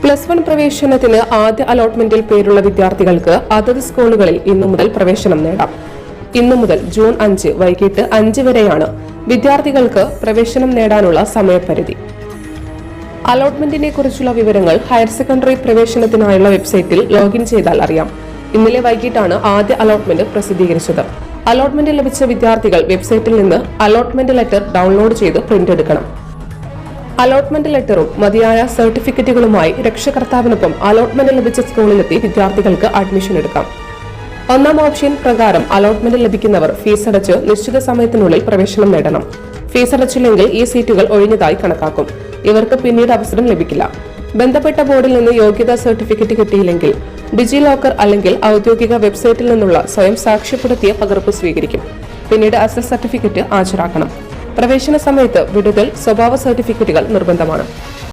+1 പ്രവേശനത്തിന് ആദ്യ അലോട്ട്മെന്റിൽ പേരുള്ള വിദ്യാർത്ഥികൾക്ക് അതത് സ്കൂളുകളിൽ ഇന്നു മുതൽ പ്രവേശനം നേടാം. ഇന്നു മുതൽ ജൂൺ 5 വൈകിട്ട് 5 വരെയാണ് വിദ്യാർത്ഥികൾക്ക് പ്രവേശനം നേടാനുള്ള സമയപരിധി. അലോട്ട്മെന്റിനെ കുറിച്ചുള്ള വിവരങ്ങൾ ഹയർ സെക്കൻഡറി പ്രവേശനത്തിനായുള്ള വെബ്സൈറ്റിൽ ലോഗിൻ ചെയ്താൽ അറിയാം. ഇന്നലെ വൈകിട്ടാണ് ആദ്യ അലോട്ട്മെന്റ് പ്രസിദ്ധീകരിച്ചത്. അലോട്ട്മെന്റ് ലഭിച്ച വിദ്യാർത്ഥികൾ വെബ്സൈറ്റിൽ നിന്ന് അലോട്ട്മെന്റ് ലെറ്റർ ഡൗൺലോഡ് ചെയ്ത് പ്രിന്റ് എടുക്കണം. അലോട്ട്മെന്റ് ലെറ്ററും മതിയായ സർട്ടിഫിക്കറ്റുകളുമായി രക്ഷകർത്താവിനൊപ്പം അലോട്ട്മെന്റ് ലഭിച്ച സ്കൂളിലെത്തി വിദ്യാർത്ഥികൾക്ക് അഡ്മിഷൻ എടുക്കാം. ഒന്നാം ഓപ്ഷൻ പ്രകാരം അലോട്ട്മെന്റ് ലഭിക്കുന്നവർ ഫീസ് അടച്ച് നിശ്ചിത സമയത്തിനുള്ളിൽ പ്രവേശനം നേടണം. ഫീസ് അടച്ചില്ലെങ്കിൽ ഈ സീറ്റുകൾ ഒഴിഞ്ഞതായി കണക്കാക്കും. ഇവർക്ക് പിന്നീട് അവസരം ലഭിക്കില്ല. ബന്ധപ്പെട്ട ബോർഡിൽ നിന്ന് യോഗ്യതാ സർട്ടിഫിക്കറ്റ് കിട്ടിയില്ലെങ്കിൽ ഡിജി ലോക്കർ അല്ലെങ്കിൽ ഔദ്യോഗിക വെബ്സൈറ്റിൽ നിന്നുള്ള സ്വയം സാക്ഷ്യപ്പെടുത്തിയ പകർപ്പ് സ്വീകരിക്കും. പിന്നീട് അസൽ സർട്ടിഫിക്കറ്റ് ഹാജരാക്കണം. പ്രവേശന സമയത്ത് വിടുതൽ സ്വഭാവ സർട്ടിഫിക്കറ്റുകൾ നിർബന്ധമാണ്.